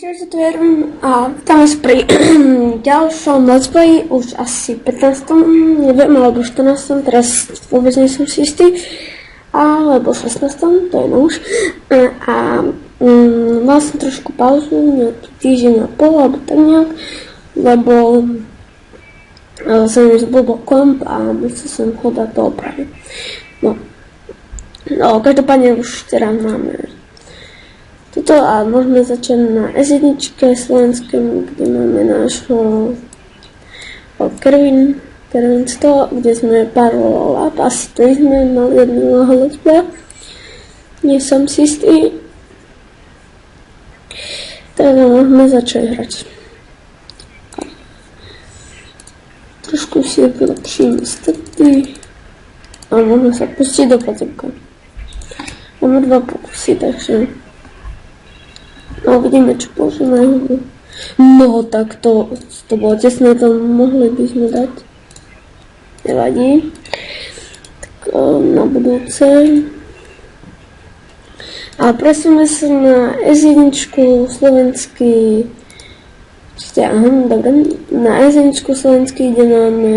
Čerstverom a tam pri ďalšom let's play, už asi 15. neviem, alebo 14. teraz vôbec nie som si istý, alebo 16. to je už. A mal som trošku pauzu, nejaký týždeň a pol, alebo tak nejak, lebo som už zblbol komp a myslel som ho dať to opraviť. No, každopádne už teraz máme toto a môžeme začať na S1 slovenskom, kde máme nášho Kervin 100, kde sme pár lap, asi to sme mali jedného let's playa. Nie som si istý. Takže môžeme začať hrať. Trošku si vylepšíme staty a môžeme sa pustiť do podzemka. Máme 2 pokusy, takže no, uvidíme, čo použijeme. No, tak to bolo tesné, to mohli by sme dať. Nevadí. Tak na budúce. A presúme sa na S1 slovenský. Dobre. Na S1 slovenský, kde máme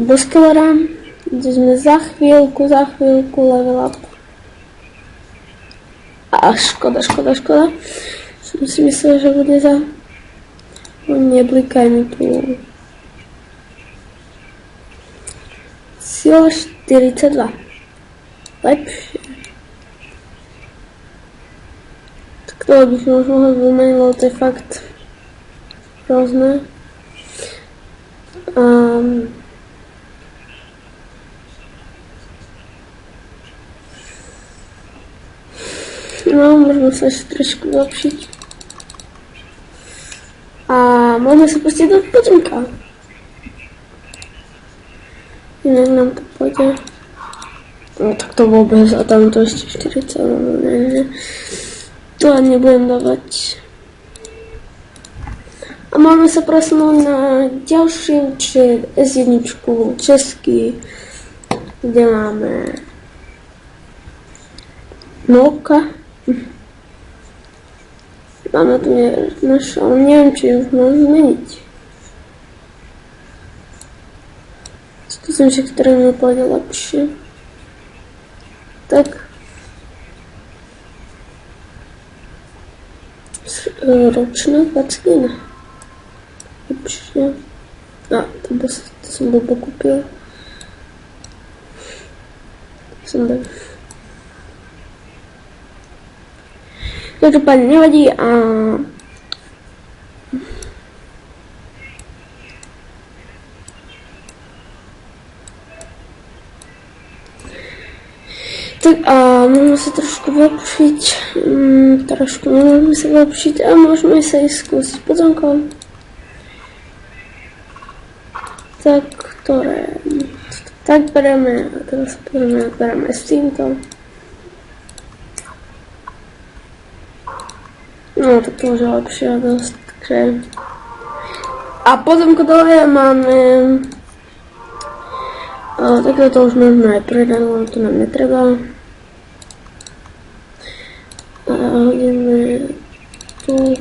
Boskellera, kde sme za chvíľku level up. A škoda. Som si myslel, že bude za... Neblikaj mi tu. Sila 42. Lepšie. Tak to by som už mohol vymeniť, lebo to je fakt hrozné. No, môžeme sa ešte trošku zlepšiť. A môžeme sa pustiť do podzemka. Inak nám to pôjde. No tak to vôbec, a tam to ešte 40, ne. Tu ani nebudem dávať. A môžeme sa presunúť na ďalšiu S1 český, kde máme Novka. Máme tu našo, ale neviem, či už mám zmeniť. Skúsim si, ktoré mi pôjde lepšie. Tak. Ročná packlina. Lepšie. A, to som blbo kúpil. Každopádne nevadí a tak a môžeme sa trošku vylepšiť, nemôžeme sa vylepšiť a môžeme sa ísť skúsiť podzemkom. Tak, ktoré tak bereme a teraz bereme s týmto. No, tak to už je lepšie a dosť, takže... A podzemko dole máme... takto to už môžeme aj predať, ale to nám netreba. A ideme tu.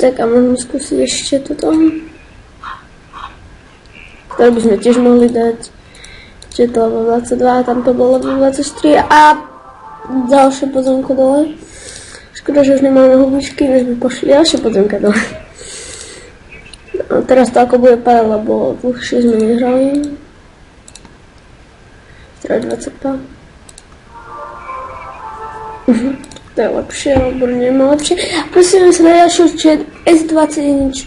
Tak a môžeme skúsiť ešte toto. Ktoré by sme tiež mohli dať. Čiže to level 22, tam to bolo level 24 a ďalšie podzemko dole. Škoda, že už nemáme hubičky, než by pošli ďalšie podzemka dole. A teraz to ako bude padať, lebo dlhšie sme nehrali. Teda 22. To je lepšie, alebo nemá lepšie. Prosím sa na ďalšiu S21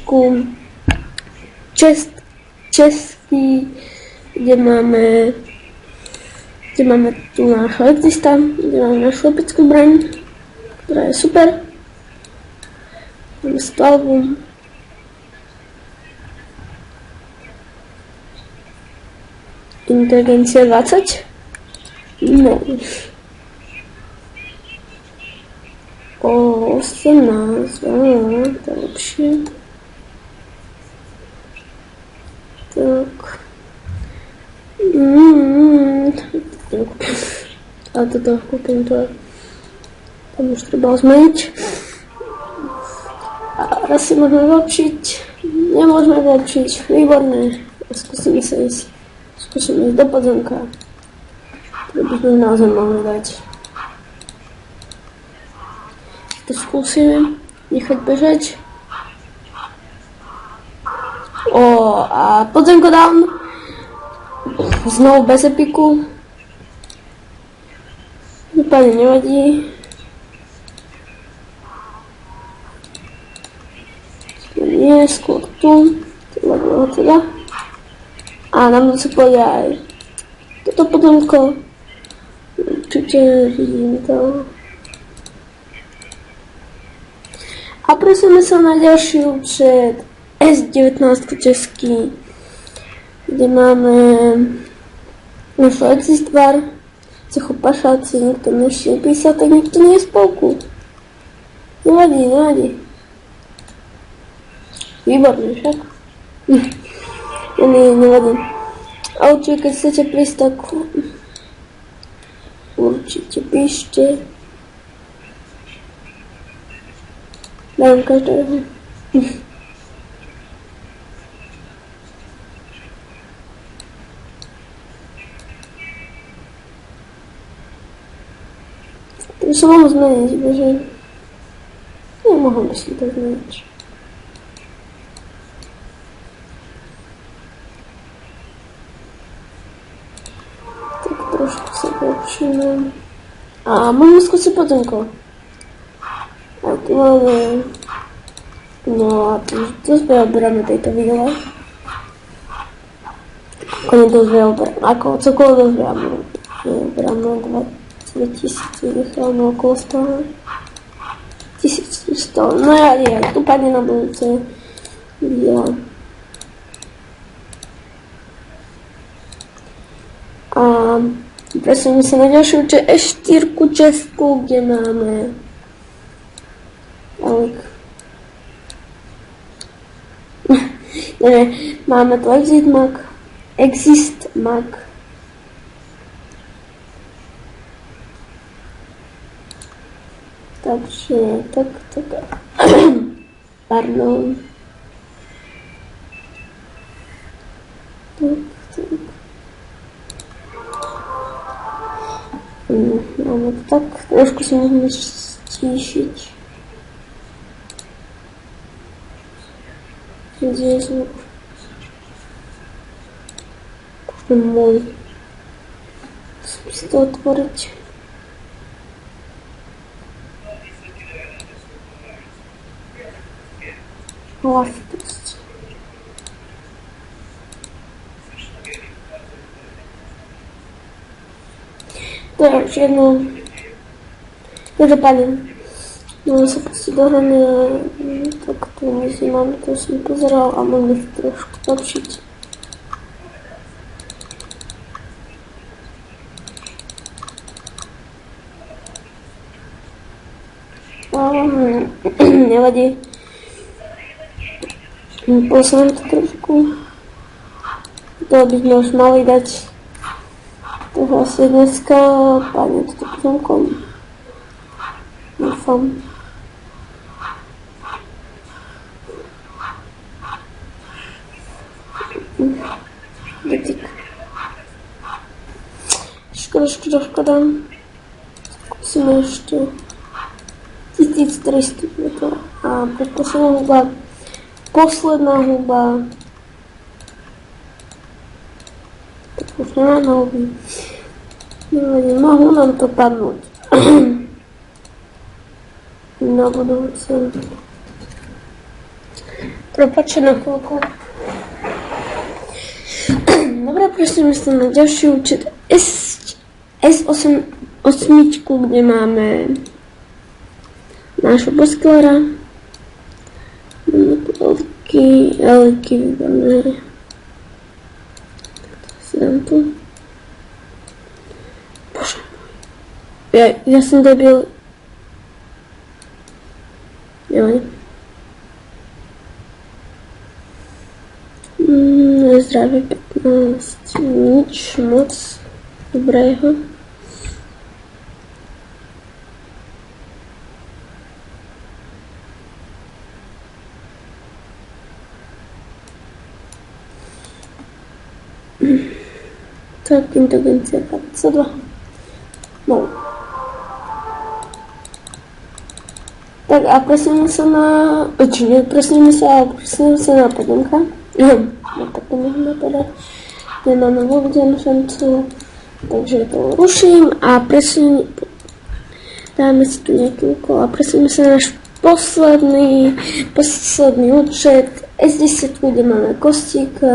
český, kde máme tu nášho exista, kde máme našu epickú zbraň, ktorá je super. Máme album. Inteligencia 20? No. 18, to je lepšie. Tak. A toto kúpim, to tam už treba zmeniť. A raz si môžeme vylepšiť. Nemôžeme vylepšiť. Výborné. Skúsime ísť do podzemka. To by sme naozaj mohli dať. To skúsime nechať bežať. A podzemko dám. Znovu bez epiku. Úplne nevadí. Nie, skôr tu. Teda. A nám to pôjde aj toto podzemko. Určite vidím to. A presúme sa na ďalší účet S19 český, kde máme našu existvar. Cecho pašáci, nikto nešte písal, tak nikto nie je spolku. Nevadí. Výborné však. Nevadí. A určite, keď chcete prísť, tak určite píšte. Dám každého. To by som mohol zmeniť, bože. Nemohol by si to zmeniť. Tak trošku sa počínam. A môžeme skúsiť podzemko. A tu máme... No a to sme oberáme tejto výle. Konec to sme oberáme. Ako cokoliv to sme oberáme 2000, necháme okolo 100. 1100. No ja nie, tu padne na budúce video. A presunieme sa na ďalšiu E4 Česku, kde máme máme tu Exist Mag. Takže, tak. Pardon. Tak. Máme to tak, trošku si môžeme stíšiť. Kde je zvuk? Môj. Musím si to otvoriť. Hlasitosť. To je už jedno. Každopádne. Môžem sa pustiť do hrany a tak tu myslím, to som pozeral a môžeme si trošku lepšiť. Nevadí. Posledám to trošku. To by sme už mali dať. Tak asi dneska padne toto pozemkom. Dúfam. Škoda. Skúsime ešte 1300 metrov. A posledná huba. Tak už nemáme huby. Mohlo nám to padnúť. Na budúce. Prepáčte na chvíľku. Dobre, prosím sa na ďalší účet S8, kde máme nášho bosklára. Máme tu elky, výborné. Tak si dám tu. Bože môj. Ja som debil. Nevadí. Zdravie 15. Nič moc dobrého. Tak, inteligencia 22. No. Tak a presunieme sa na... Či nepresunieme sa, ale presunieme sa na podomka. No tak to môžeme povedať. Nemáme vôbec žiadnu šancu. Takže to ruším a dáme si tu nejaký úkol a presunieme sa na náš posledný účet. S10, kde máme kostíka.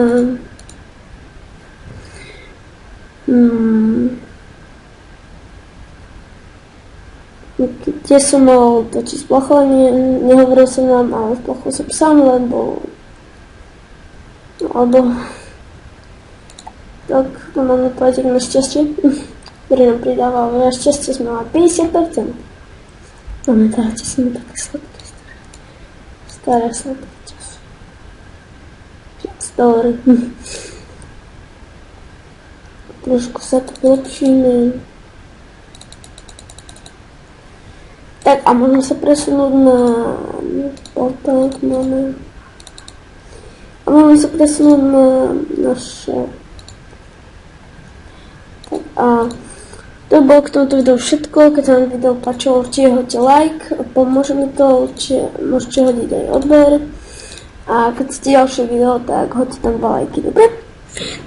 Kde som mal točiť splachovanie, nehovoril som vám, ale splachol som sám, alebo tak to máme povedať na šťastie, ktoré nám pridáva veľa šťastia, sme mali 50%. Máme teda sme také sladké, staré sladké časy. Story. Trošku sa to vylepšíme. Tak a môžeme sa presunúť na portál, máme. A môžeme sa presunúť na naše. Tak a to bolo k tomuto videu všetko. Keď sa vám video páčilo, určite hoďte like, pomôže mi to, určite môžete hodiť aj odber. A keď chcete ďalšie video, tak hoďte tam 2 lajky, dobre?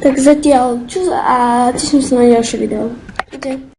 Tak zatiaľ čus a teším sa na ďalšie video. Čaute.